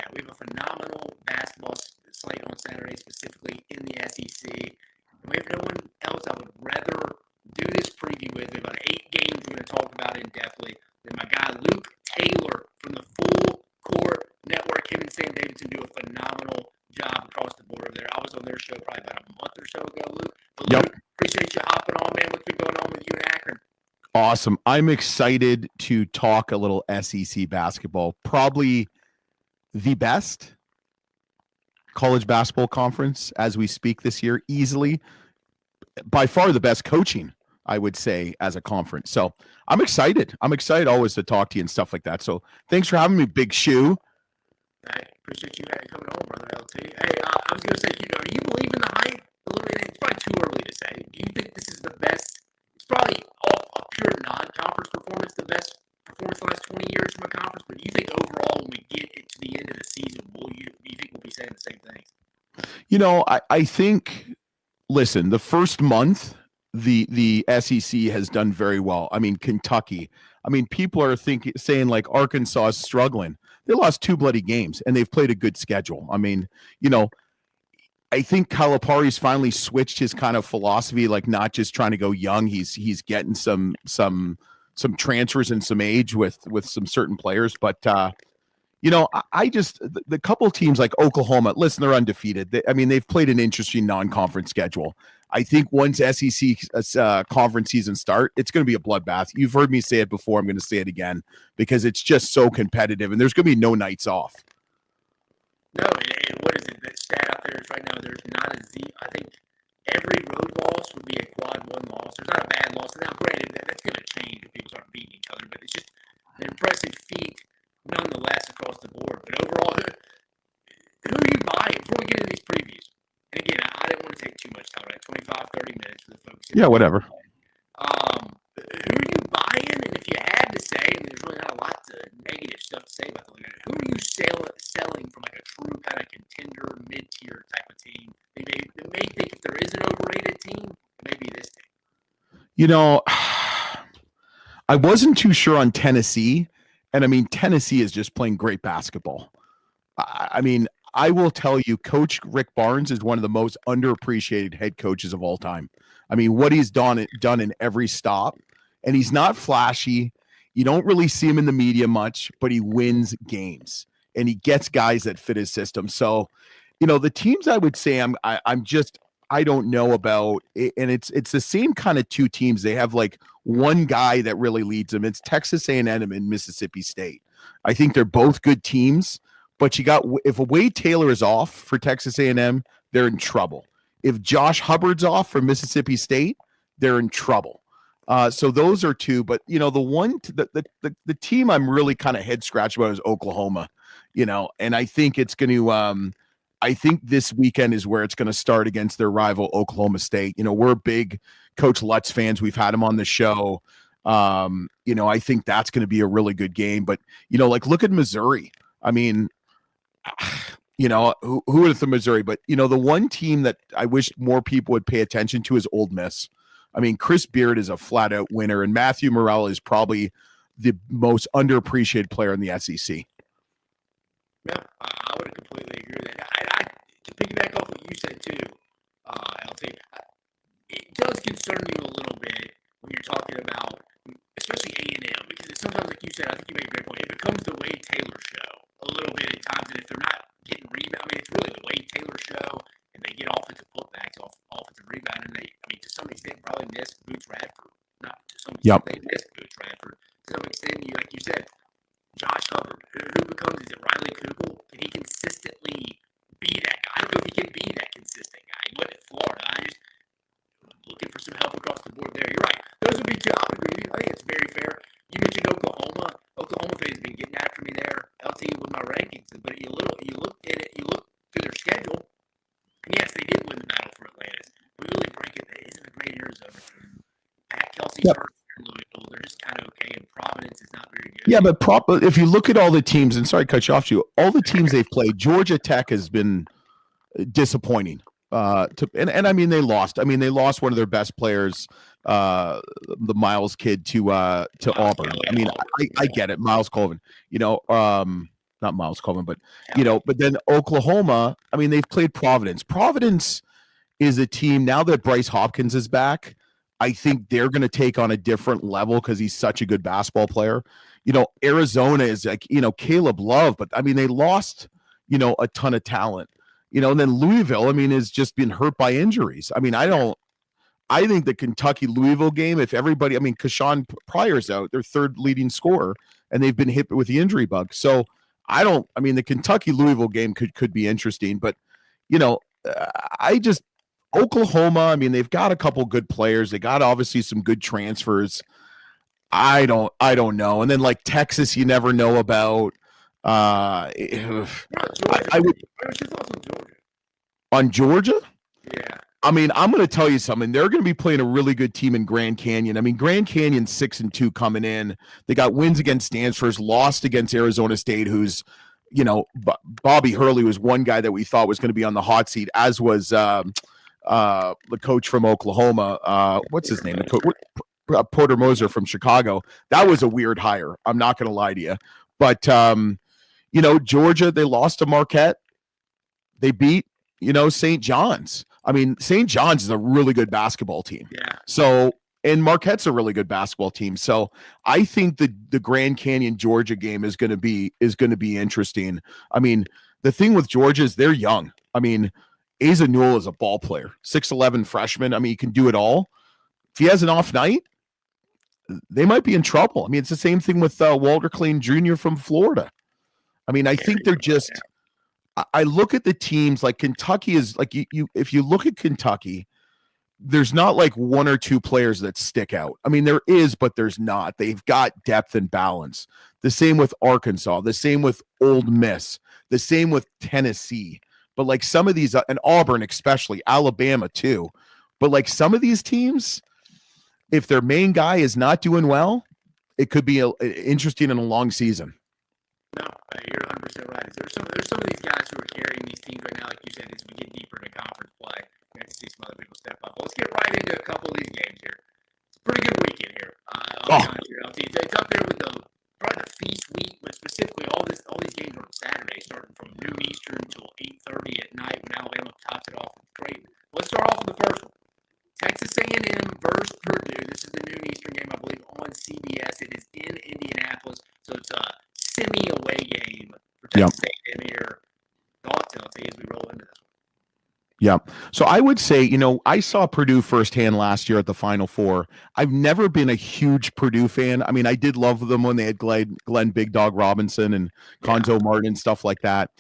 got? We have a phenomenal basketball slate on Saturday, specifically in the SEC. And we have no one else I would rather do this preview with. We have about 8 games we're going to talk about in-depthly. Then my guy Luke Taylor from the Full Court Network. Him and Sam Davidson do a phenomenal job across the board over there. I was on their show probably about a month or so ago, Luke. But Luke, appreciate you hopping on, man. What's been going on with you in Akron? Awesome. I'm excited to talk a little SEC basketball. Probably the best college basketball conference as we speak this year, easily. By far the best coaching, I would say, as a conference. So I'm excited. I'm excited always to talk to you and stuff like that. So thanks for having me, Big Shoe. I appreciate you coming on, brother LT. Hey, I was going to say, do you believe in the hype a little bit? It's probably too early to say. Do you think this is the best? It's probably off a pure non-conference performance, the best performance the last 20 years from a conference. But do you think overall, when we get to the end of the season, do you think we'll be saying the same things? I think, listen, the first month, the SEC has done very well. I mean, Kentucky. I mean, people are saying like Arkansas is struggling. They lost 2 bloody games, and they've played a good schedule. I mean, I think Calipari's finally switched his kind of philosophy, like not just trying to go young. He's getting some transfers and some age with some certain players. But I just the couple teams like Oklahoma, listen, they're undefeated. They've played an interesting non-conference schedule. I think once SEC conference season start, it's going to be a bloodbath. You've heard me say it before. I'm going to say it again because it's just so competitive, and there's going to be no nights off. No, and what is it? The stat out there is right now there's not a Z. I think every road loss would be a quad 1 loss. There's not a bad loss. Now, granted, that's going to change if people start beating each other, but it's just an impressive feat nonetheless across the board. But overall, who are you buying? Before we get into these previews, and again, I didn't want to take too much time, right? 25, 30 minutes for the folks. Yeah, whatever. Who are you buying? And if you had to say, and there's really not a lot of negative stuff to say about the league, who are you selling from like a true kind of contender, mid-tier type of team? They may think if there is an overrated team, maybe this team. I wasn't too sure on Tennessee. And I mean, Tennessee is just playing great basketball. I will tell you, Coach Rick Barnes is one of the most underappreciated head coaches of all time. I mean, what he's done in every stop, and he's not flashy. You don't really see him in the media much, but he wins games and he gets guys that fit his system. So, the teams I would say I don't know about, and it's the same kind of 2 teams. They have like one guy that really leads them. It's Texas A&M and Mississippi State. I think they're both good teams, but if Wade Taylor is off for Texas A&M, they're in trouble. If Josh Hubbard's off for Mississippi State, they're in trouble. So those are 2, but the team I'm really kind of head scratched about is Oklahoma, and I think it's going to, I think this weekend is where it's going to start against their rival Oklahoma State. We're big Coach Lutz fans. We've had him on the show. I think that's going to be a really good game, but look at Missouri. I mean, who is the Missouri? But, the one team that I wish more people would pay attention to is Ole Miss. I mean, Chris Beard is a flat-out winner, and Matthew Morrell is probably the most underappreciated player in the SEC. Yeah, I would completely agree with that. To piggyback off what you said, too, LT, it does concern you a little bit when you're talking about, especially A&M, because sometimes, like you said, I think you make a great point, it becomes the Wade Taylor show a little bit at times, and if they're not getting rebound, it's really the Wade Taylor show, and they get offensive putbacks, offensive rebound, and to some extent, probably miss Boots Radford. Not to some extent, they miss Boots Radford. To some extent, like you said, Josh Hubbard, who becomes, is it Riley Kugel? Can he consistently be that guy? I don't know if he can be that consistent guy. He went at Florida. I just looking for some help across the board there. You're right. Those would be 2. I would agree with you. I think it's very fair. You mentioned Oklahoma. Oklahoma fans have been getting after me there. LT with my rankings, but you look at it, you look through their schedule, and yes, they did win the battle for Atlantis. We really break it. Isn't a great Arizona team. Pat Kelsey's first year in Louisville. They're just kind of okay, and Providence is not very good. Yeah, but if you look at all the teams, and sorry to cut you off, all the teams they've played, Georgia Tech has been disappointing. I mean, they lost. I mean, they lost one of their best players, the Miles kid, to Auburn. I mean, I get it, Miles Colvin. not Miles Coleman, but but then Oklahoma, I mean, they've played Providence. Providence is a team now that Bryce Hopkins is back. I think they're going to take on a different level because he's such a good basketball player. Arizona is like, Caleb Love, but I mean, they lost, a ton of talent, and then Louisville, I mean, has just been hurt by injuries. I mean, I think the Kentucky Louisville game, if everybody, I mean, Kashawn Pryor's out, their third leading scorer, and they've been hit with the injury bug. So the Kentucky Louisville game could be interesting, but Oklahoma, I mean, they've got a couple good players. They got obviously some good transfers. I don't know. And then like Texas, you never know about. I would on Georgia. Yeah. I mean, I'm going to tell you something. They're going to be playing a really good team in Grand Canyon. I mean, Grand Canyon 6-2 coming in. They got wins against Stanford, lost against Arizona State, who's, Bobby Hurley was one guy that we thought was going to be on the hot seat, as was the coach from Oklahoma. What's his name? Porter Moser from Chicago. That was a weird hire. I'm not going to lie to you. But, Georgia, they lost to Marquette. They beat, St. John's. I mean, St. John's is a really good basketball team. Yeah. So, and Marquette's a really good basketball team. So I think the Grand Canyon Georgia game is going to be interesting. I mean, the thing with Georgia is they're young. I mean, Asa Newell is a ball player, 6'11" freshman. I mean, he can do it all. If he has an off night, they might be in trouble. I mean, it's the same thing with Walter Clayton Jr. from Florida. I mean, I think they're just. I look at the teams like Kentucky is like you. If you look at Kentucky, there's not like one or two players that stick out. I mean, there is, but there's not. They've got depth and balance. The same with Arkansas. The same with Ole Miss. The same with Tennessee. But like some of these, and Auburn especially, Alabama too. But like some of these teams, if their main guy is not doing well, it could be interesting in a long season. No, you're 100% right. There's some of these guys who are carrying these teams right now, like you said, as we get deeper into conference play. We have to see some other people step up. But let's get right into a couple of these games here. It's a pretty good weekend here. It's up there with probably the feast week, but specifically all these games are on Saturday, starting from noon Eastern until 8:30 at night when Alabama tops it off with Creighton. Let's start off with the first one. Texas A&M versus Purdue. This is the noon Eastern game, I believe, on CBS. It is in Indianapolis, so it's a semi-away game for Texas A&M here. Thoughts, LT, as we roll into this one. Yeah. So I would say, I saw Purdue firsthand last year at the Final Four. I've never been a huge Purdue fan. I mean, I did love them when they had Glenn Big Dog Robinson and Conzo Martin and stuff like that.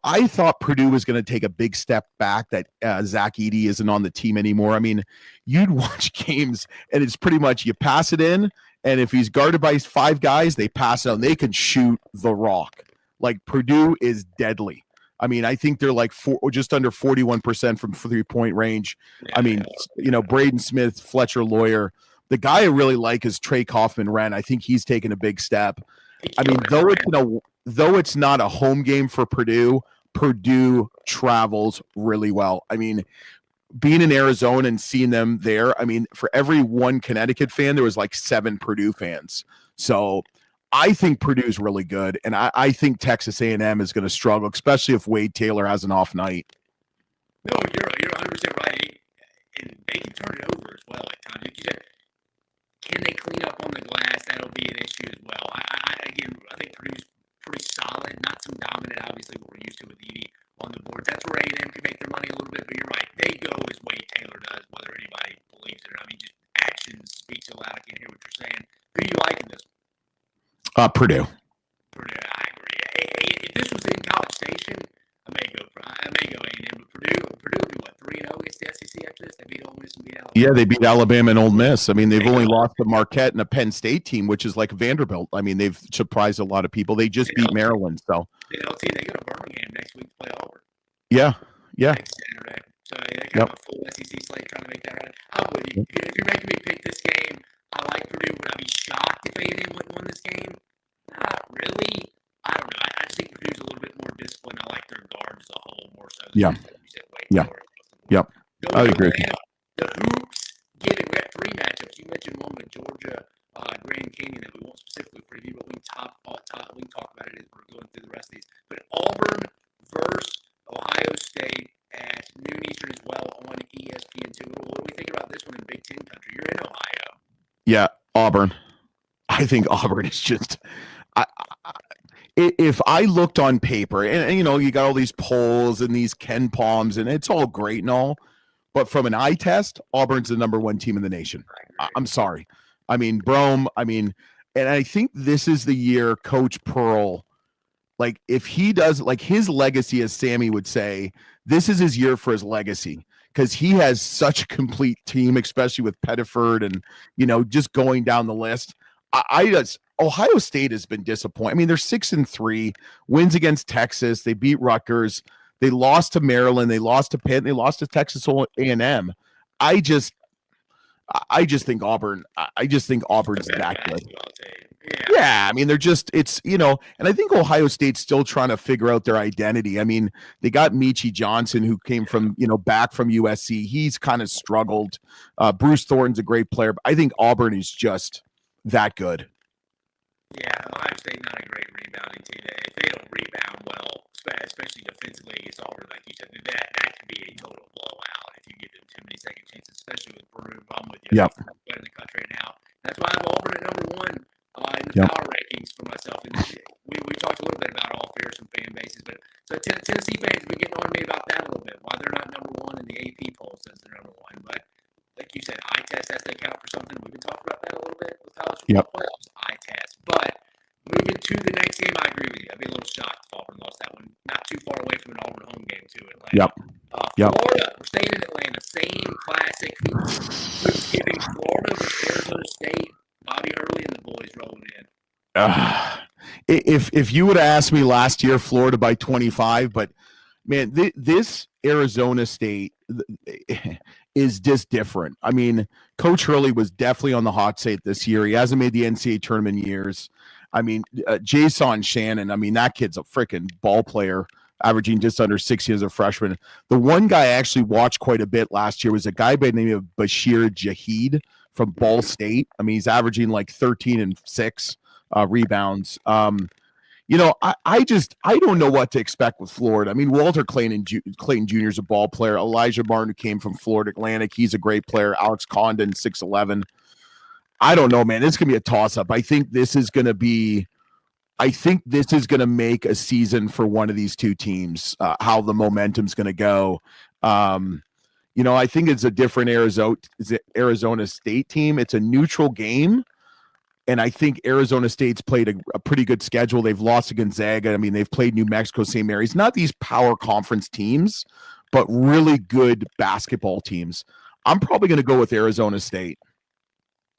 I thought Purdue was going to take a big step back, that Zach Edey isn't on the team anymore. I mean, you'd watch games and it's pretty much you pass it in, and if he's guarded by 5 guys, they pass it out and they can shoot the rock. Like Purdue is deadly. I mean, I think they're like just under 41% from 3-point range. I mean, Braden Smith, Fletcher Lawyer. The guy I really like is Trey Kaufman-Wren. I think he's taken a big step. I mean, though it's not a home game for Purdue, Purdue travels really well. I mean, being in Arizona and seeing them there, I mean, for every one Connecticut fan, there was like 7 Purdue fans. So I think Purdue's really good, and I think Texas A&M is going to struggle, especially if Wade Taylor has an off night. No, you're 100% right, and they can turn it over as well at times. Like you said, can they clean up on the glass? That'll be an issue as well. I think Purdue's pretty solid, not some dominant, obviously, what we're used to with Edey on the board. That's where A&M can make their money a little bit, but you're right. They go as Wade Taylor does, whether anybody believes it or not. I mean, just actions speak so loud. I can't hear what you're saying. Who do you like in this one? Purdue. Purdue, I agree. If this was in College Station, I may go A&M, but Purdue would be what, 3-0 against the SEC after this? They beat Ole Miss and beat Alabama. Yeah, they beat Alabama and Ole Miss. I mean, they've only lost to Marquette and a Penn State team, which is like Vanderbilt. I mean, they've surprised a lot of people. They just beat Maryland. So they go to Birmingham next week to play Auburn. Yeah. Next Saturday. So they got a full SEC slate trying to make that right. I'm with you. If you're making me pick this game, I like Purdue. Would I be shocked if A&M wouldn't win this game? Not really. I don't know. I just think Purdue's a little bit more disciplined. I like their guards as a whole more so than you said. Yep. I agree. The Hoopsgiving. We have 3 matchups. You mentioned one with Georgia, Grand Canyon that we won't specifically preview, but we can talk about it as we're going going through the rest of these. But Auburn versus Ohio State at noon Eastern as well on ESPN2. What do we think about this one in Big Ten country? You're in Ohio. Yeah, Auburn. I think Auburn is just. If I looked on paper, and you know, you got all these polls and these Ken Palms, and it's all great and all, but from an eye test, Auburn's the number one team in the nation. I'm sorry. I mean, Brome. I mean, and I think this is the year Coach Pearl, like if he does, like his legacy, as Sammy would say, this is his year for his legacy because he has such a complete team, especially with Pettiford and, you know, just going down the list. I just, Ohio State has been disappointing. I mean, they're 6-3, wins against Texas. They beat Rutgers. They lost to Maryland. They lost to Pitt. They lost to Texas A&M. I just think Auburn. I just think Auburn's that good. Yeah, I mean, they're just, it's, you know, and I think Ohio State's still trying to figure out their identity. I mean, they got Michi Johnson, who came from, you know, back from USC. He's kind of struggled. Bruce Thornton's a great player, but I think Auburn is just that good. Yeah, Ohio State not a great rebounding team. If they don't rebound well, especially defensively against Auburn, like you said, that could be a total blowout if you give them too many second chances, especially with Purdue. I'm with you. Yep. Better in the country right now. That's why I have Auburn at number one in the power rankings for myself. And we talked a little bit about all fair some fan bases, but so Tennessee fans have been getting on me about that a little bit. Why they're not number one in the AP poll says they're number one, but like you said, eye test has to count for something. We've been talking about that a little bit with college football playoffs, eye test. But moving to the next game, I agree with you. I'd be a little shocked if Auburn lost that one. Not too far away from an Auburn home game too. Atlanta. Florida, we're staying in Atlanta. Same classic Hoopsgiving. Florida with Arizona State. Bobby Hurley and the boys rolling in. If you would have asked me last year, Florida by 25, but man, this Arizona State is just different. I mean, Coach Hurley was definitely on the hot seat this year. He hasn't made the NCAA tournament in years. I mean, Jason Shannon, I mean, that kid's a freaking ball player, averaging just under 60 as a freshman. The one guy I actually watched quite a bit last year was a guy by the name of Bashir Jaheed from Ball State. I mean, he's averaging like 13 and 6 rebounds. You know, I don't know what to expect with Florida. I mean, Walter Clayton Jr. is a ball player. Elijah Martin, who came from Florida Atlantic, he's a great player. Alex Condon, 6'11". I don't know, man. This is going to be a toss-up. I think this is going to make a season for one of these two teams, how the momentum's going to go. You know, I think it's a different Arizona State team. It's a neutral game. And I think Arizona State's played a pretty good schedule. They've lost to Gonzaga. I mean, they've played New Mexico, St. Mary's. Not these power conference teams, but really good basketball teams. I'm probably going to go with Arizona State.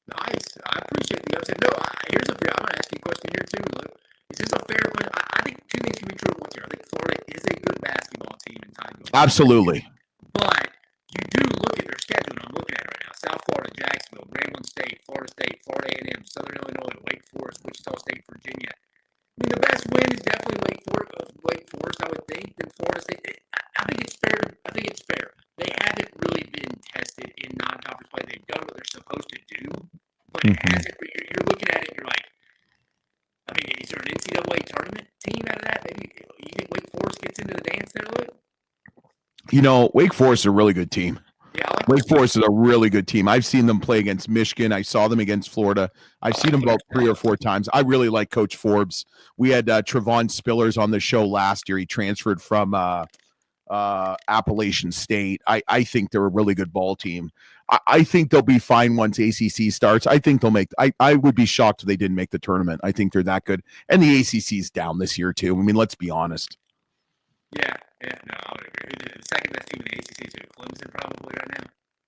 Nice. I appreciate the upset. No, here's a fair. I'm going to ask you a question here, too, Luke. Is this a fair question? I think two things can be true at once here. I think Florida is a good basketball team in time. Absolutely. But you do look at their schedule, and I'm looking at it right now. South Florida, Jacksonville, Grambling State, Florida, A&M, Southern Illinois, Wake Forest, Wichita State, Virginia. I mean, the best win is definitely Wake Forest, I would think, than Florida State. I think it's fair. They haven't really been tested in non-conference play. They've done what they're supposed to do, but it hasn't. You're looking at it, you're like, I mean, is there an NCAA tournament team out of that? Maybe you think Wake Forest gets into the dance there, Luke? You know, Wake Forest is a really good team. Yeah, Wake Forest is a really good team. I've seen them play against Michigan. I saw them against Florida. I've seen them about 3 or 4 times. I really like Coach Forbes. We had Trevon Spillers on the show last year. He transferred from Appalachian State. I think they're a really good ball team. I think they'll be fine once ACC starts. I think they'll make – I would be shocked if they didn't make the tournament. I think they're that good. And the ACC's down this year too. I mean, let's be honest. Yeah, no, I would agree. The second best team in the ACC is Clemson probably right now.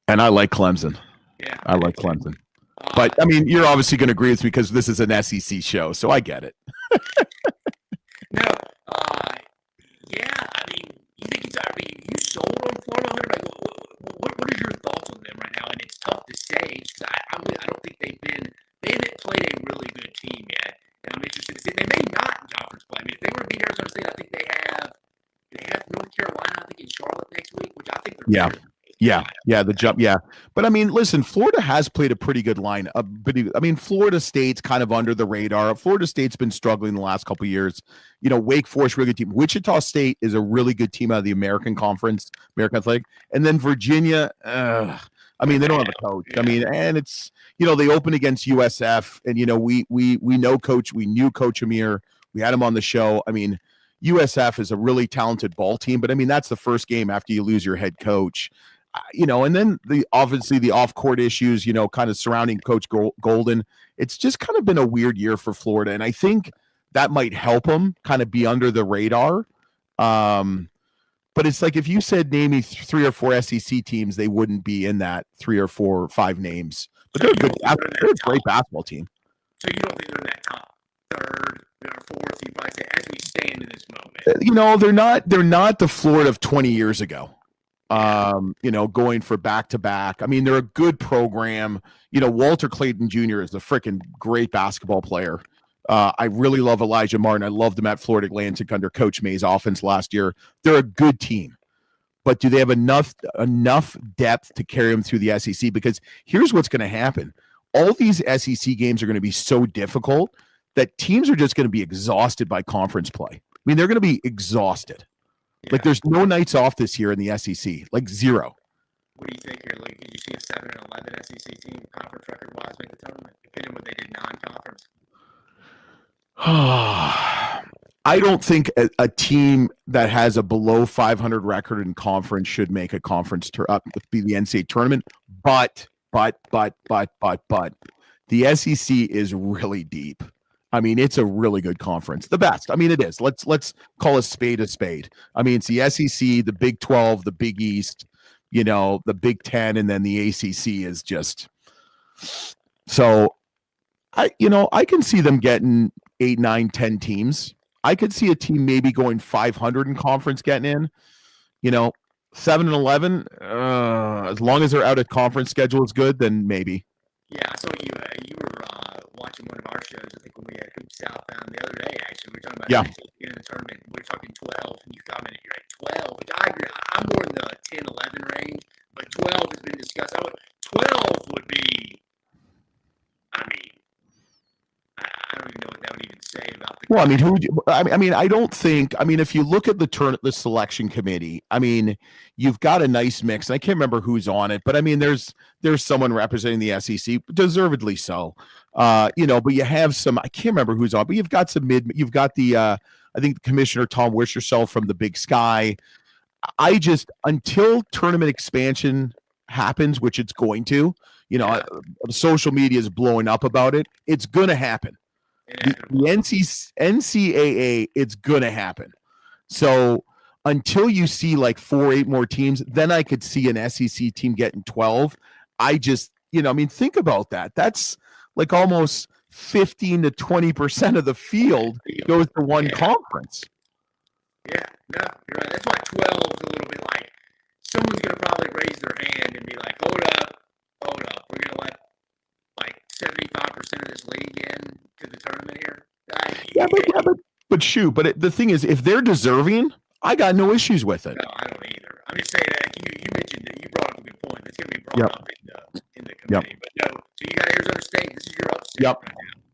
And I like Clemson. Yeah. I like Clemson. But, I mean, you're obviously going to agree with me because this is an SEC show, so I get it. No, yeah, I mean, you sold on Florida 100. Like, what are your thoughts on them right now? And it's tough to say because I don't think they haven't played a really good team yet. And I'm interested to see. They may not in conference play. I mean, if they were to beat Arizona State, I think they have North Carolina, I think in Charlotte next week, which I think they're better than Yeah, the jump, yeah. But I mean, listen, Florida has played a pretty good line. But I mean, Florida State's kind of under the radar. Florida State's been struggling the last couple of years. Wake Forest, really good team. Wichita State is a really good team out of the American Conference, American Athletic. And then Virginia, I mean, they don't have a coach. I mean, and it's, they open against USF, and we know Coach. We knew Coach Amir. We had him on the show. I mean, USF is a really talented ball team, but I mean, that's the first game after you lose your head coach. And then obviously the off-court issues, kind of surrounding Coach Golden. It's just kind of been a weird year for Florida, and I think that might help them kind of be under the radar. But it's like if you said name me 3 or 4 SEC teams, they wouldn't be in that 3 or 4 or 5 names. But they're a great basketball team. So you don't think they're in that top third or fourth? You probably say as we stand in this moment. They're not the Florida of 20 years ago. Going for back-to-back. I mean, they're a good program. Walter Clayton Jr. is a freaking great basketball player. I really love Elijah Martin. I loved him at Florida Atlantic under Coach May's offense last year. They're a good team. But do they have enough depth to carry them through the SEC? Because here's what's going to happen. All these SEC games are going to be so difficult that teams are just going to be exhausted by conference play. I mean, they're going to be exhausted. Yeah. Like, there's no nights off this year in the SEC. Like, zero. What do you think here? Like, did you see a 7-11 SEC team conference record-wise make the tournament? Depending on what they did non-conference. I don't think a team that has a below 500 record in conference should make a conference be the NCAA tournament. But the SEC is really deep. I mean, it's a really good conference. The best. I mean, it is. Let's call a spade a spade. I mean, it's the SEC, the Big 12, the Big East, the Big 10, and then the ACC is just so. I can see them getting 8, 9, 10 teams. I could see a team maybe going 500 in conference getting in. 7-11. As long as their out of conference schedule is good, then maybe. Yeah, I saw you were watching one of our shows. I think when we had Hoop Southbound the other day. Actually, we were talking about in the tournament. We were talking 12, and you commented you're at 12. Which I agree. I'm more in the 10, 11 range, but 12 has been discussed. 12 would be. I mean, I don't even know what that would even say about the. Well, I mean, I don't think. I mean, if you look at the selection committee, I mean, you've got a nice mix. And I can't remember who's on it, but I mean, there's someone representing the SEC, deservedly so. But you have some. I can't remember who's on, but you've got some mid. You've got the. I think Commissioner Tom Wischerfeld from the Big Sky. Until tournament expansion happens, which it's going to. Social media is blowing up about it. It's going to happen. The NCAA, it's going to happen. So until you see like 4 or 8 more teams, then I could see an SEC team getting 12. Think about that. That's like almost 15 to 20% of the field goes to one conference. Yeah, no, you're right. That's why 12 is a little bit like someone's going to probably raise their hand and be like, hold up. We're going to let like 75% of this league in to the tournament here. But the thing is, if they're deserving, I got no issues with it. No, I don't either. I'm just saying that you mentioned that you brought up a good point. That's going to be brought up in the committee. But no, so you got Arizona State. This is your upset right now.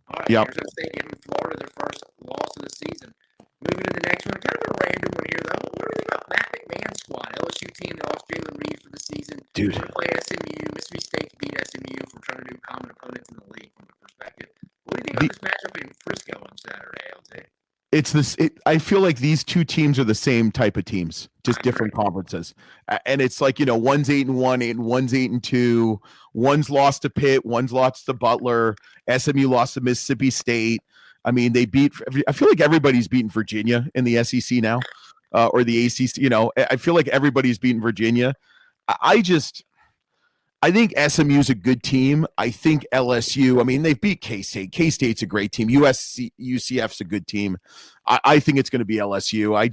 All right, Arizona State giving Florida their first loss of the season. Moving to the next one, kind of a random one here though. What do you think about Matt McMahon's squad? LSU team that lost Jalen Reed for the season. Dude, they're going to play SMU. Mississippi State to beat SMU if we're trying to do common opponents in the league from the perspective. What do you think about this matchup in Frisco on Saturday, LT? It's this. I feel like these two teams are the same type of teams, just different conferences. And it's like one's 8-1, one's 8-2. One's lost to Pitt, one's lost to Butler. SMU lost to Mississippi State. I mean, I feel like everybody's beaten Virginia in the SEC now, or the ACC. I feel like everybody's beaten Virginia. I think SMU's a good team. I think LSU, I mean, they've beat K-State. K-State's a great team. UCF's a good team. I think it's going to be LSU. I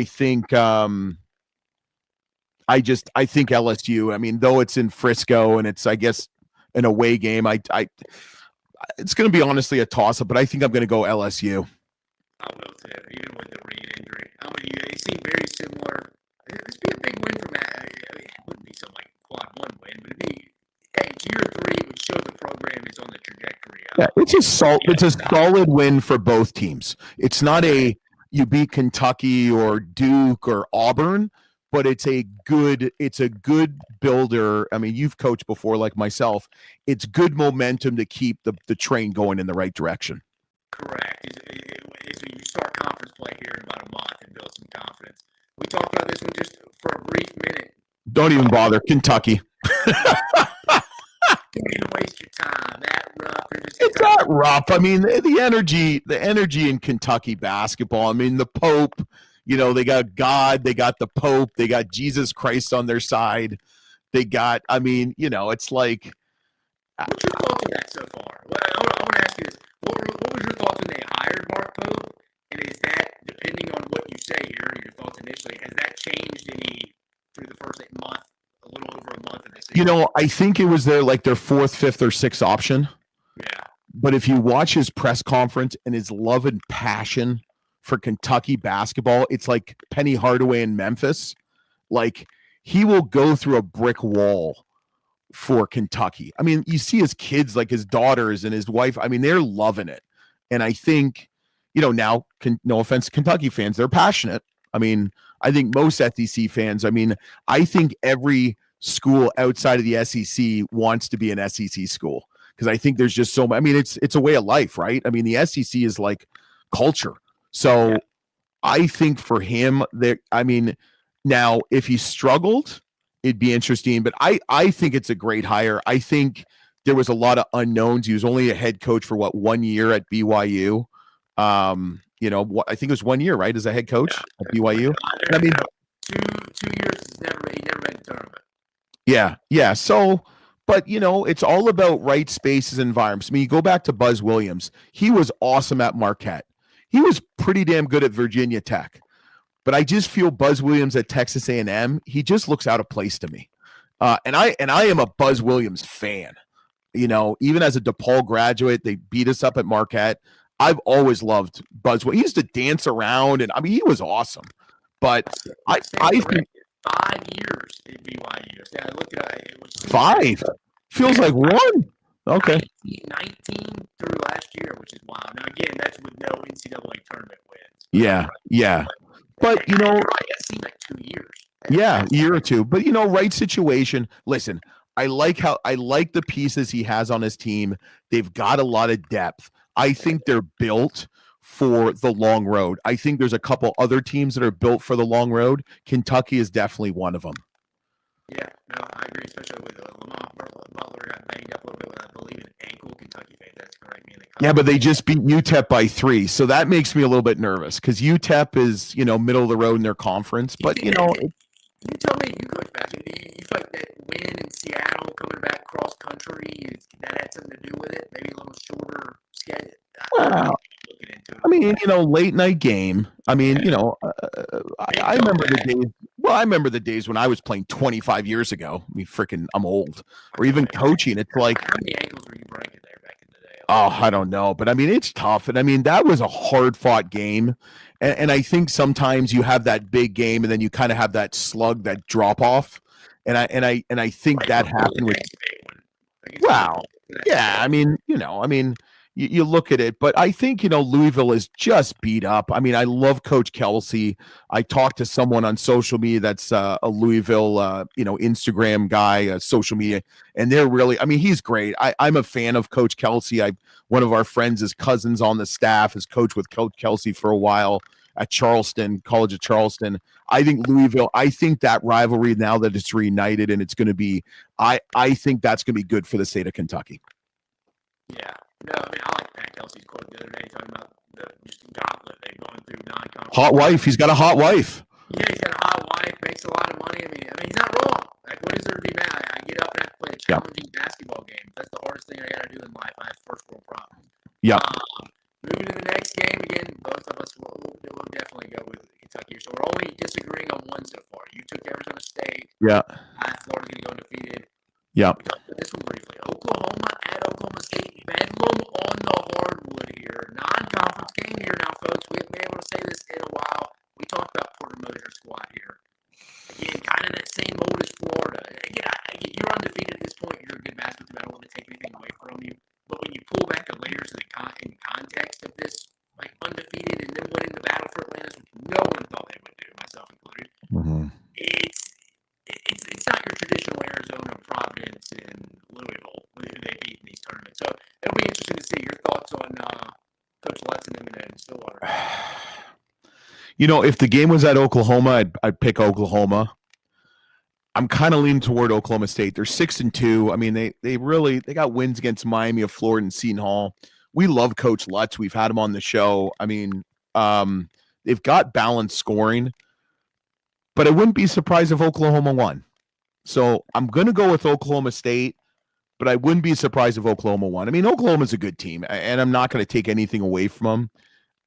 think LSU, I mean, though it's in Frisco and it's, I guess, an away game, it's going to be honestly a toss-up, but I think I'm going to go LSU. I will too, even with the Reed injury. They seem very similar. This would be a big win for Matt. It's a solid win for both teams. It's not a you beat Kentucky or Duke or Auburn, but it's a good builder. I mean, you've coached before like myself. It's good momentum to keep the train going in the right direction. Correct. You start conference play here in about a month and build some confidence. We talked about this one just for a brief minute. Don't even bother. Kentucky. Don't even waste your time. That rough. It's not rough. I mean, the energy in Kentucky basketball. I mean, the Pope, they got God, they got the Pope, they got Jesus Christ on their side. They got, it's like. What's your thoughts on that so far? Well, I want to ask you this. What was your thoughts when they hired Mark Pope? And is that, depending on what you say here, your thoughts initially, has that changed any through the first month, a little over a month of this season? I think it was their fourth, fifth, or sixth option. Yeah. But if you watch his press conference and his love and passion for Kentucky basketball, it's like Penny Hardaway in Memphis. Like, he will go through a brick wall for Kentucky. I mean, you see his kids, like his daughters and his wife. I mean, they're loving it. And I think, now, no offense to Kentucky fans, they're passionate. I mean, I think most SEC fans, I think every school outside of the SEC wants to be an SEC school because I think there's just so much. I mean, it's a way of life, right? I mean, the SEC is like culture. So I think for him, now if he struggled, it'd be interesting. But I think it's a great hire. I think there was a lot of unknowns. He was only a head coach for 1 year at BYU. I think it was 1 year, right, as a head coach at BYU. I mean, 2 years. He never made the tournament. Yeah. So, but it's all about right spaces and environments. I mean, you go back to Buzz Williams. He was awesome at Marquette. He was pretty damn good at Virginia Tech. But I just feel Buzz Williams at Texas A&M, he just looks out of place to me. And I am a Buzz Williams fan. Even as a DePaul graduate, they beat us up at Marquette. I've always loved Buzz. He used to dance around, and he was awesome. But I think 5 years at BYU. I looked at it. It was 5. Feels like 1. Okay. 19 through last year, which is wild. Now again, that's with no NCAA tournament wins. Yeah. But it seemed like 2 years. Yeah, a year or two. But right situation. Listen, I like the pieces he has on his team. They've got a lot of depth. I think they're built for the long road. I think there's a couple other teams that are built for the long road. Kentucky is definitely one of them. Yeah, no, I agree, especially with Lamont Butler got banged up a little bit with, I believe, an ankle. Kentucky fans, that's correct. Yeah, but they just beat UTEP by 3, so that makes me a little bit nervous because UTEP is, middle of the road in their conference. But you tell me, you coach basketball, you feel like that win in Seattle coming back cross country, that had something to do with it? Maybe a little shorter schedule. Wow. Late night game. I remember the days. Well, I remember the days when I was playing 25 years ago. I'm old. Or even coaching. It's like, how many ankles were you breaking there back in the day? Oh, I don't know. But it's tough. And that was a hard fought game. And I think sometimes you have that big game and then you kind of have that slug, that drop off. And I think that happened with. Wow. Yeah. You look at it, but I think, Louisville is just beat up. I love Coach Kelsey. I talked to someone on social media that's a Louisville, Instagram guy, social media, and they're really, he's great. I'm a fan of Coach Kelsey. One of our friends, his cousins on the staff, has coached with Coach Kelsey for a while at Charleston, College of Charleston. I think Louisville, that rivalry now that it's reunited and it's going to be, I think that's going to be good for the state of Kentucky. Yeah. No, I like Pat Kelsey's quote the other day talking about the gauntlet they're going through non-conference. Hot wife. He's got a hot wife. Yeah, he's got a hot wife, makes a lot of money. He's not wrong. Like, what is there to be mad? I get up and I have to play a challenging basketball game. That's the hardest thing I got to do in life. I have first world problems. Yeah. Moving to the next game, again, both of us will definitely go with Kentucky. So we're only disagreeing on one so far. You took Arizona State. Yeah. Florida's going to go undefeated. Yeah. We talked about this one briefly. Oklahoma at Oklahoma State. Bedlam on the hardwood here. Non-conference game here now, folks. We haven't been able to say this in a while. We talked about Porter Moser's squad here. Again, kind of that same mold as Florida. Again, you're undefeated at this point. You're a good basketball team. I don't want to take anything away from you. But when you pull back the layers of in context of this, like undefeated and then winning the battle for Atlantis, which no one thought they would do, myself included, it's not your traditional Arizona, Providence, and Louisville who they beat in these tournaments. So it'll be interesting to see your thoughts on Coach Lutz and them in Stillwater. If the game was at Oklahoma, I'd pick Oklahoma. I'm kind of leaning toward Oklahoma State. They're 6-2. I mean, they got wins against Miami of Florida and Seton Hall. We love Coach Lutz. We've had him on the show. I mean, they've got balanced scoring, but I wouldn't be surprised if Oklahoma won. So I'm going to go with Oklahoma State, but I wouldn't be surprised if Oklahoma won. I mean, Oklahoma's a good team, and I'm not going to take anything away from them.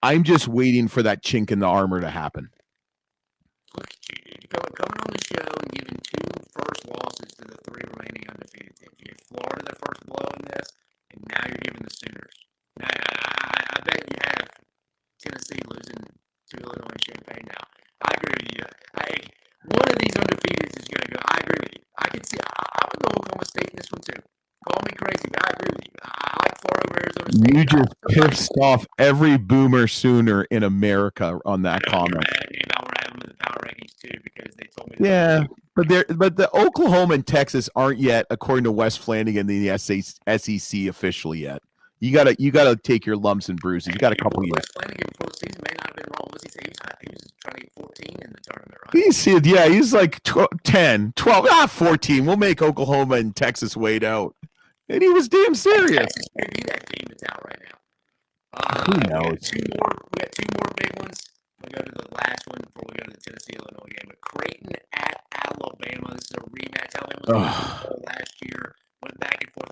I'm just waiting for that chink in the armor to happen. Look at you, dude. Coming on the show and giving 2 first losses to the 3 remaining undefeated teams. You gave Florida their first blow in this, and now you're giving the Sooners. Now, I bet you have Tennessee losing to Illinois Champaign now. I agree with you. One of these undefeateds is going to go. I agree with you. I could see. I would go Oklahoma State in this one too. Call me crazy, but I agree with you. I like Florida over Arizona State. You just pissed off every boomer Sooner in America on that comment. We're having the power rankings too because they told me. Yeah, but the Oklahoma and Texas aren't yet, according to Wes Flanagan, the SEC officially yet. You gotta take your lumps and bruises. You got a couple years. Wes Flanagan before the season may not have been wrong. What was he saying? He was trying to get 14 in the tournament, right? He's like 10, 12, 14. We'll make Oklahoma and Texas wait out. And he was damn serious. Texas may be that team that's out right now. Who knows? We got 2 more big ones. We'll go to the last one before we go to the Tennessee-Illinois game. But Creighton at Alabama. This is a rematch. Alabama was last year. Went back and forth.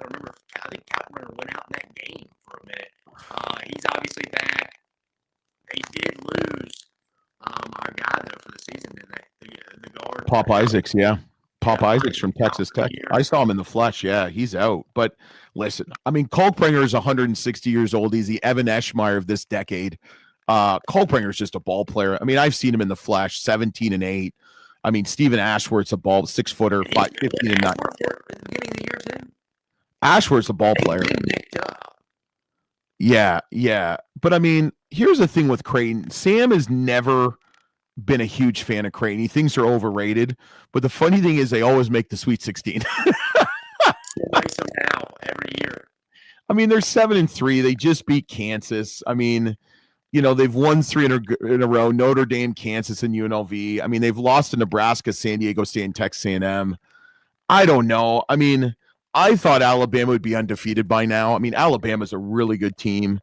I think Kalkbrenner went out in that game for a minute. He's obviously back. They did lose our guy, though, for the season, didn't they? The guard. Pop Isaacs, yeah. Pop Isaacs from Texas Tech. I saw him in the flesh. Yeah, he's out. But listen, I mean, Kalkbrenner is 160 years old. He's the Evan Eschmeyer of this decade. Kalkbrenner is just a ball player. I mean, I've seen him in the flesh, 17-8. I mean, Stephen Ashworth's a ball 6-footer, 15-9. At the beginning of the year, too. Ashworth's a ball player. Yeah. But I mean, here's the thing with Creighton. Sam has never been a huge fan of Creighton. He thinks they're overrated. But the funny thing is they always make the Sweet 16. Somehow every year. I mean, they're 7-3. They just beat Kansas. I mean, they've won 3 in a row, Notre Dame, Kansas, and UNLV. I mean, they've lost to Nebraska, San Diego State, and Texas A&M. I don't know. I mean, I thought Alabama would be undefeated by now. I mean, Alabama's a really good team.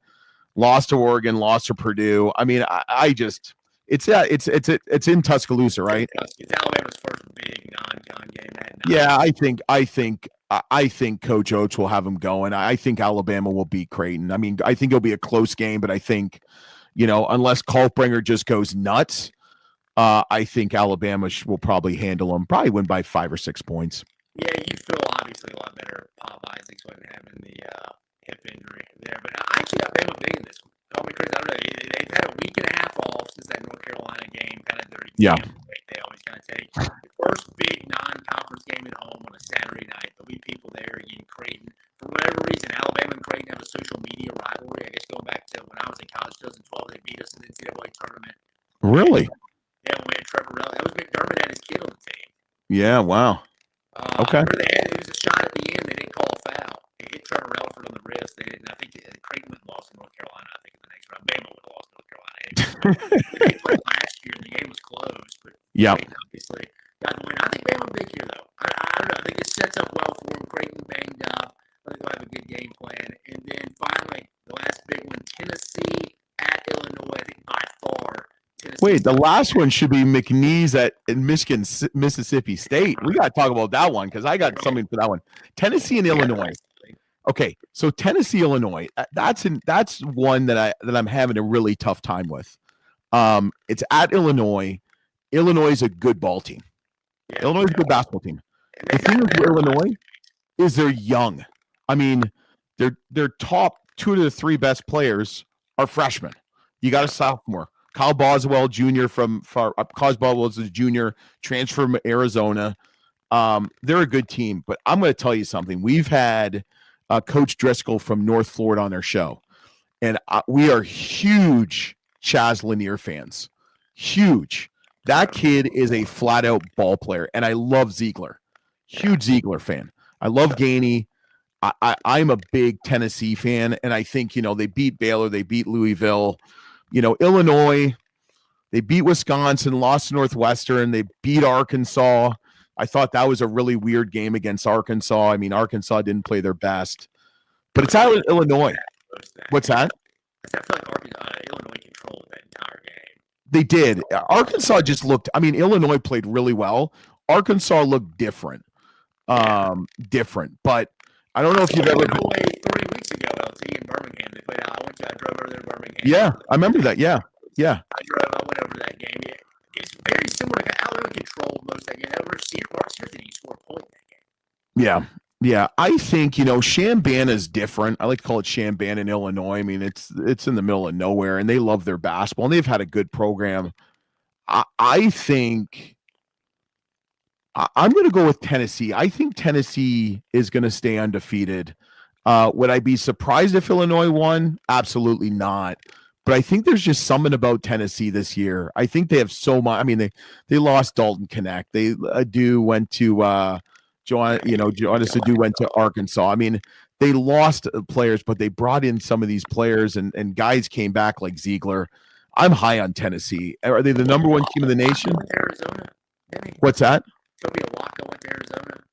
Lost to Oregon, lost to Purdue. I mean, I just it's in Tuscaloosa, right? It's Alabama's first big non-con game. Yeah, I think Coach Oates will have them going. I think Alabama will beat Creighton. I mean, I think it'll be a close game, but I think, unless Kalkbrenner just goes nuts, I think Alabama will probably handle them. Probably win by 5 or 6 points. Yeah, you feel obviously a lot better. Pop Isaacs wasn't having the hip injury there, but I actually got Bama big in this one. Call me crazy. I don't know. They've had a week and a half off since that North Carolina game. Kind of dirty. Yeah. They always kind of take the first big non-conference game at home on a Saturday night. There'll be people there in Creighton. For whatever reason, Alabama and Creighton have a social media rivalry. I guess going back to when I was in college, 2012, they beat us in the NCAA tournament. Really? Yeah, when we had Trevor Rell. That was McDermott and his kid on the team. Yeah, wow. Okay. It was a shot at the end. They didn't call a foul. It hit Trevor Relford on the wrist. They didn't. I think Creighton would have lost to North Carolina. I think in the next round, Bama would have lost to North Carolina. They played last year, and the game was close. But Creighton obviously got the win. I think Bama big here, though. I don't know. I think it sets up well for them. Creighton banged up. I think they'll have a good game plan. And then finally, the last big one, Tennessee at Illinois. I think by far. Wait, the last one should be McNeese at Michigan, Mississippi State. We got to talk about that one because I got something for that one. Tennessee and Illinois. Okay, so Tennessee, Illinois. That's one that I'm having a really tough time with. It's at Illinois. Illinois is a good ball team. Illinois is a good basketball team. The thing with Illinois is they're young. I mean, their top 2 to the 3 best players are freshmen. You got a sophomore. Kyle Boswell Jr. Kyle Boswell is a junior, transfer from Arizona. They're a good team, but I'm going to tell you something. We've had Coach Driscoll from North Florida on their show. And we are huge Chaz Lanier fans. Huge. That kid is a flat-out ball player, and I love Ziegler. Huge Ziegler fan. I love Gainey. I'm a big Tennessee fan, and I think, they beat Baylor, they beat Louisville. Illinois, they beat Wisconsin, lost to Northwestern, they beat Arkansas. I thought that was a really weird game against Arkansas. I mean, Arkansas didn't play their best. But it's out of Illinois. What's that? I feel like Illinois controlled that entire game. They did. Arkansas just looked, Illinois played really well. Arkansas looked different. But I don't know if you've ever been. 3 weeks ago, LT in Birmingham, they played out. I drove over there to Birmingham. Yeah, I remember that. Yeah. I went over to that game. Yeah. It's very similar to Illinois controlled most of that game. Mark Sears didn't even score a point in that game. Yeah. I think, Champaign is different. I like to call it Champaign in Illinois. I mean, it's in the middle of nowhere, and they love their basketball, and they've had a good program. I think I'm going to go with Tennessee. I think Tennessee is going to stay undefeated. Would I be surprised if Illinois won? Absolutely not. But I think there's just something about Tennessee this year. I think they have so much. I mean, they lost Dalton Connect. They Adu went to Jonas Adu went to Arkansas. I mean, they lost players, but they brought in some of these players, and guys came back like Ziegler. I'm high on Tennessee. Are they the number one team in the nation? Arizona. What's that? Toby Awaka went to Arizona.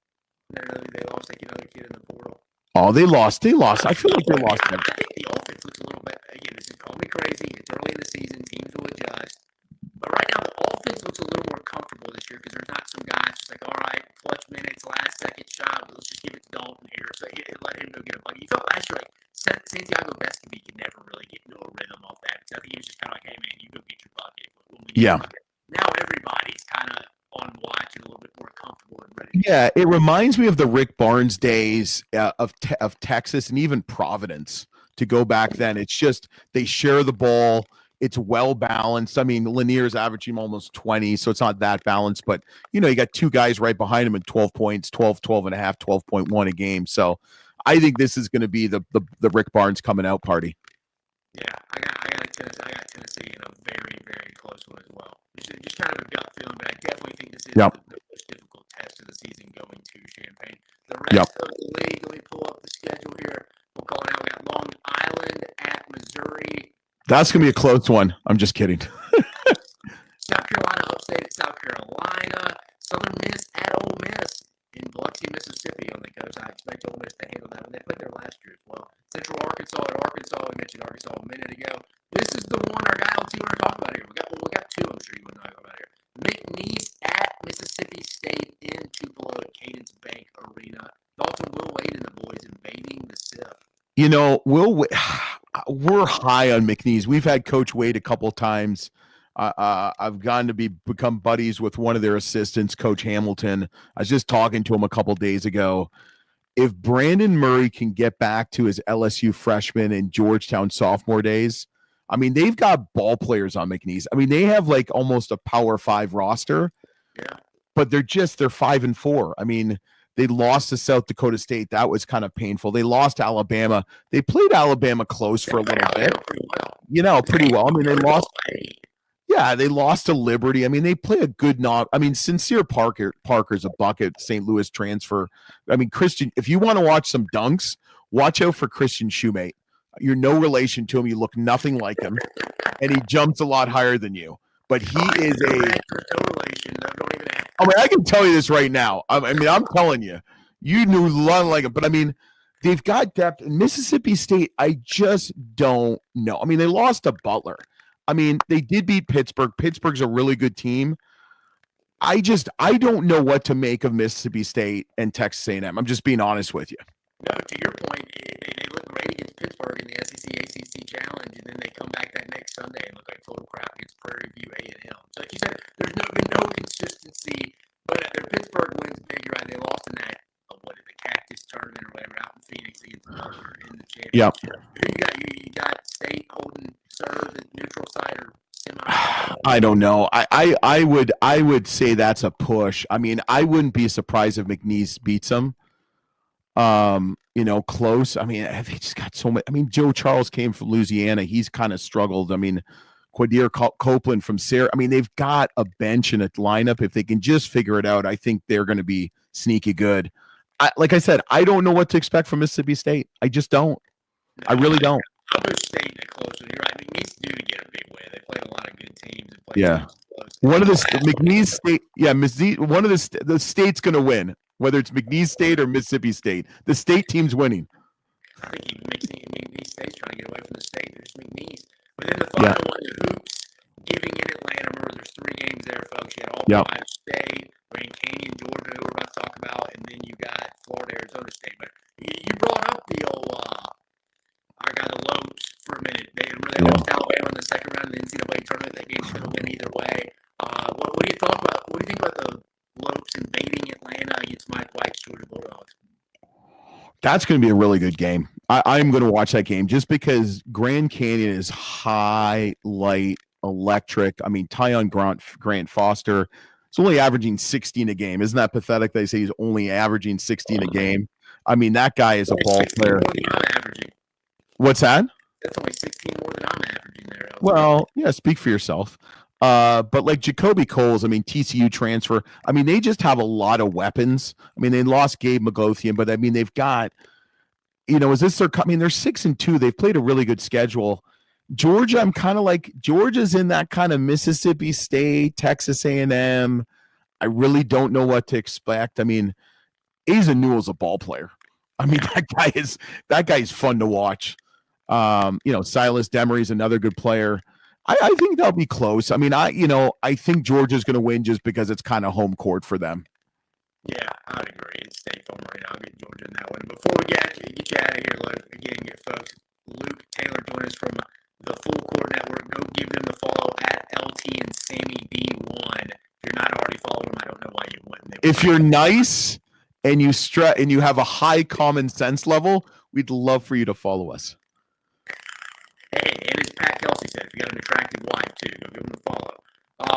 They lost another kid in the portal. Oh, they lost. I feel like they lost. I think the offense looks a little bit. Again, this is call me crazy. It's early in the season. Teams will adjust. But right now, the offense looks a little more comfortable this year because there's not some guys just like, all right, clutch minutes, last second shot. Let's just give it to Dalton here. So let him go get a bucket. You felt last year like Santiago Vescovi could never really get into a rhythm off that. Because I think he was just kind of like, hey, man, you go get your bucket. Now everybody's kind of on watch and a little bit more comfortable and ready. Yeah, it reminds me of the Rick Barnes days of Texas and even Providence. To go back then, it's just they share the ball. It's well balanced. I mean, Lanier's averaging almost 20, so it's not that balanced. But you got two guys right behind him at 12 points, 12 and a half, 12.1 a game. So I think this is going to be the Rick Barnes coming out party. Yeah, I got Tennessee in a very, very close one as well. Just kind of a gut feeling, but I definitely think this is the most difficult test of the season going to Champaign. The rest of the league, let me pull up the schedule here. We'll call it out. We got Long Island at Missouri. That's going to be a close one. I'm just kidding. South Carolina upstate at South Carolina. Southern Miss at Ole Miss in Biloxi, Mississippi on the coast. I expect Ole Miss to handle that one. They played there last year as well. Central Arkansas at Arkansas. We mentioned Arkansas a minute ago. This is the one our guy LT want to talk about here. We got two. I'm sure you want to talk about here. McNeese at Mississippi State in Tupelo at Cadence Bank Arena. Dalton, Will Wade and the boys invading the SIF. We're high on McNeese. We've had Coach Wade a couple times. I've gotten to become buddies with one of their assistants, Coach Hamilton. I was just talking to him a couple days ago. If Brandon Murray can get back to his LSU freshman and Georgetown sophomore days, I mean, they've got ball players on McNeese. I mean, they have like almost a Power 5 roster. Yeah. But they're 5-4. I mean, they lost to South Dakota State. That was kind of painful. They lost to Alabama. They played Alabama close for a little bit. Pretty well. I mean, they lost. Yeah, they lost to Liberty. I mean, they play a good Sincere Parker's a bucket, St. Louis transfer. I mean, Christian, if you want to watch some dunks, watch out for Christian Shumate. You're no relation to him. You look nothing like him. And he jumps a lot higher than you. But he is a. I mean, I can tell you this right now. I mean, I'm telling you, you knew nothing like him. But I mean, they've got depth. In Mississippi State, I just don't know. I mean, they lost to Butler. I mean, they did beat Pittsburgh. Pittsburgh's a really good team. I don't know what to make of Mississippi State and Texas A&M. I'm just being honest with you. No, to your point, they look great against Pittsburgh in the SEC ACC Challenge, and then they come back that next Sunday and look like total crap against Prairie View A&M. So like you said, there's been no consistency, but their Pittsburgh wins big. You're right, they lost in that, the Cactus tournament or whatever out in Phoenix against Butler in the championship. Yep. You got State holding serve the neutral side or semi. I don't know. I would say that's a push. I mean, I wouldn't be surprised if McNeese beats them. Close. I mean, they just got so much. I mean, Joe Charles came from Louisiana. He's kind of struggled. I mean, Quadir Copeland from Sarah. I mean, they've got a bench and a lineup. If they can just figure it out, I think they're going to be sneaky good. Like I said, I don't know what to expect from Mississippi State. I just don't. I really don't. I'll go State in a close one. You're right. McNeese do get a big win. They played a lot of good teams. Yeah. One of the McNeese State. Yeah, one of the state's going to win, whether it's McNeese State or Mississippi State. The state team's winning. I think McNeese State's trying to get away from the state. There's McNeese. But then the final one, the Hoops, giving in Atlanta. Remember, there's 3 games there, folks. You had Auburn, Ohio State, Grand Canyon, Georgia, who we're about to talk about, and then you got Florida, Arizona State. But you brought up the old, I got the Lopes for a minute. They lost Alabama in the second round of the NCAA tournament. That game's going to win either way. What do you thought about? What do you think about the Lopes invading Atlanta against Mike White's Georgia Bulldogs? That's going to be a really good game. I'm going to watch that game just because Grand Canyon is high, light, electric. I mean, Tyon Grant Foster is only averaging 16 a game. Isn't that pathetic? They say he's only averaging 16 a game. I mean, that guy is a ball player. What's that? That's only 16 more than I'm averaging there. Well, yeah, speak for yourself. But like Jacoby Coles, I mean, TCU transfer. I mean, they just have a lot of weapons. I mean, they lost Gabe McGlothian, but I mean, they've got, is this their? I mean, they're 6-2. They've played a really good schedule. Georgia, I'm kind of like Georgia's in that kind of Mississippi State, Texas A&M. I really don't know what to expect. I mean, Asa Newell's a ball player. I mean, that guy is fun to watch. Silas Demery's another good player. I think they'll be close. I mean, I think Georgia's going to win just because it's kind of home court for them. Yeah, I'd agree. It's State Farm right now. I'll get Georgia in that one. Before we get you out of here, folks, Luke Taylor joined us from the Full Court Network. Go give them the follow at LT and Sammy D1. If you're not already following them, I don't know why you wouldn't. If you're nice and you have a high common sense level, we'd love for you to follow us. Hey, and as Pat Kelsey said, if you got an attractive wife too, go give them a follow.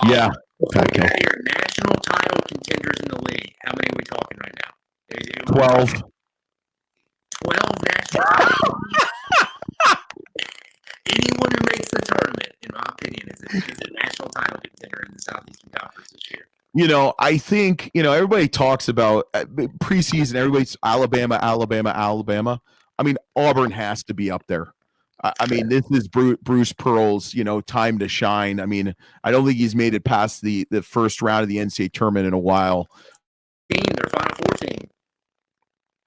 Yeah. Your national title contenders in the league. How many are we talking right now? 12. 12 national titles. Anyone who makes the tournament, in my opinion, is a national title contender in the Southeastern Conference this year. I think, everybody talks about preseason, everybody's Alabama. I mean, Auburn has to be up there. I mean, this is Bruce Pearl's, time to shine. I mean, I don't think he's made it past the first round of the NCAA tournament in a while. Their Final Four team.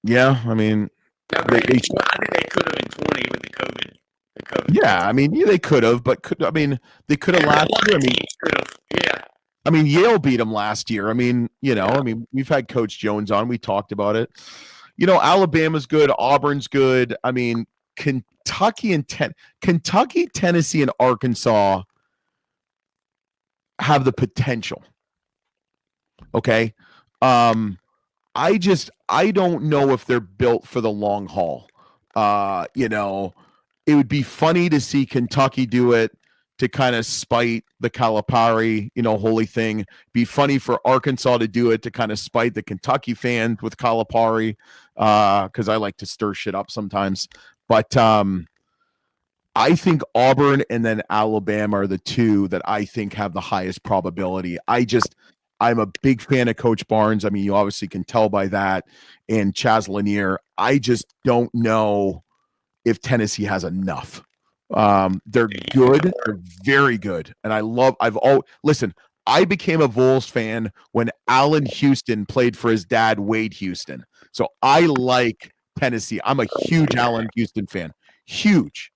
Yeah, I mean, I think they could have been 20 with the COVID. Yeah, I mean, they could have, but they could have last year. I mean, Yale beat them last year. I mean, we've had Coach Jones on. We talked about it. Alabama's good. Auburn's good. I mean, Kentucky, Tennessee, and Arkansas have the potential. Okay. I don't know if they're built for the long haul. It would be funny to see Kentucky do it to kind of spite the Calipari, holy thing. Be funny for Arkansas to do it to kind of spite the Kentucky fans with Calipari, because I like to stir shit up sometimes. But I think Auburn and then Alabama are the two that I think have the highest probability. I'm a big fan of Coach Barnes. I mean, you obviously can tell by that. And Chaz Lanier. I just don't know if Tennessee has enough. They're good. They're very good. And listen, I became a Vols fan when Allen Houston played for his dad, Wade Houston. So I like Tennessee. I'm a huge Allen Houston fan. Huge.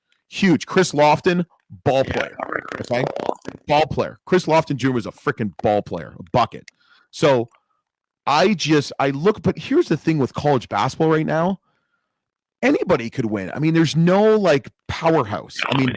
Chris Lofton, ball player. Okay? Ball player. Chris Lofton Jr. was a freaking ball player, a bucket. So I look, but here's the thing with college basketball right now. Anybody could win. I mean, there's no powerhouse. I mean,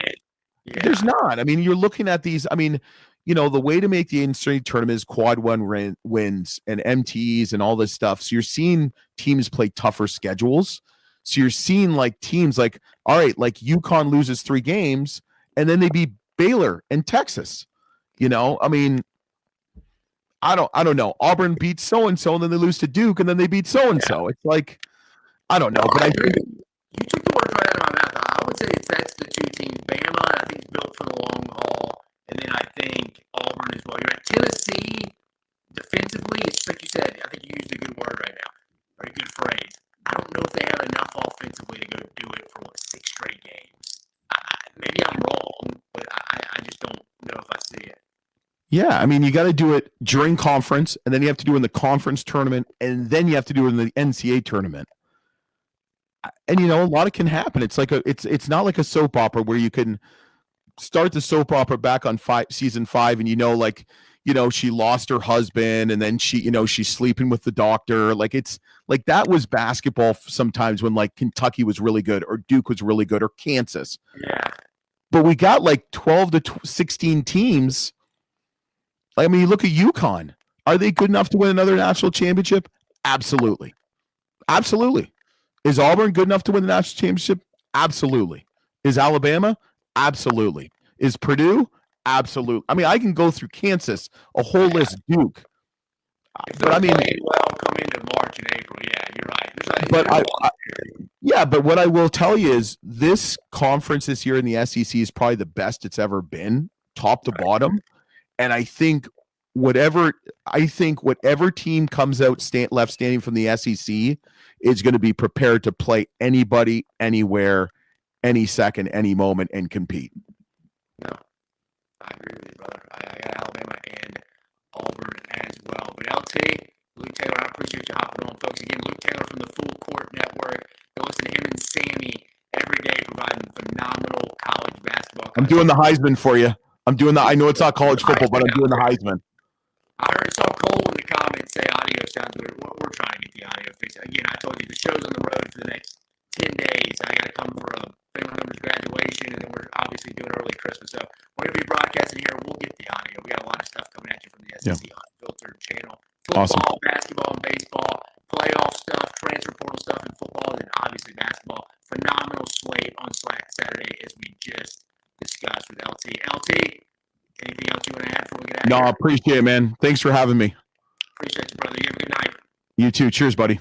there's not. I mean, you're looking at these. I mean, the way to make the NCAA tournament is quad one wins and MTEs and all this stuff. So you're seeing teams play tougher schedules. So you're seeing teams all right, UConn loses 3 games and then they beat Baylor and Texas. I mean, I don't know. Auburn beats so-and-so and then they lose to Duke and then they beat so-and-so. It's I don't know, but I think you took the words right out of my mouth. I would say that's the two teams. Bama, I think, is built for the long haul, and then I think Auburn as well. You're right. Tennessee, defensively, it's just like you said. I think you used a good word right now, or a good phrase. I don't know if they have enough offensively to go do it for 6 straight games. Maybe I'm wrong, but I just don't know if I see it. Yeah, I mean, you got to do it during conference, and then you have to do it in the conference tournament, and then you have to do it in the NCAA tournament. And a lot can happen. It's like it's not like a soap opera where you can start the soap opera back on season 5, and she lost her husband, and then she's sleeping with the doctor. Like it's like that was basketball sometimes when like Kentucky was really good, or Duke was really good, or Kansas. Yeah. But we got like 12 to 16 teams. I mean, you look at UConn. Are they good enough to win another national championship? Absolutely. Absolutely. Is Auburn good enough to win the national championship? Absolutely. Is Alabama? Absolutely. Is Purdue? Absolutely. I mean, I can go through Kansas, a whole list, Duke. But I mean, well, come into March and April. Yeah, you're right. But what I will tell you is this conference this year in the SEC is probably the best it's ever been, top to bottom. And I think whatever team comes out left standing from the SEC is going to be prepared to play anybody, anywhere, any second, any moment, and compete. No, I agree with you, brother. I got Alabama and Auburn as well. But LT, Luke Taylor, I appreciate you hopping on, folks. Again, Luke Taylor from the Full Court Network. Go listen to him and Sammy every day, providing phenomenal college basketball. I'm doing the Heisman for you. I know it's not college football, but I'm doing the Heisman. I saw Cole in the comments say audio sounds weird. We're trying to get the audio fixed. Again, I told you the show's on the road for the next 10 days. I got to come for a family member's graduation, and then we're obviously doing early Christmas. So we're going to be broadcasting here. We'll get the audio. We got a lot of stuff coming at you from the SEC Unfiltered channel. Football, awesome. Basketball, and baseball, playoff stuff, transfer portal stuff in football, and then obviously basketball. Phenomenal slate on Saturday as we just discussed with LT. LT, anything else you want to add before we get out of here? No, I appreciate it, man. Thanks for having me. Appreciate you, brother. You have a good night. You too. Cheers, buddy.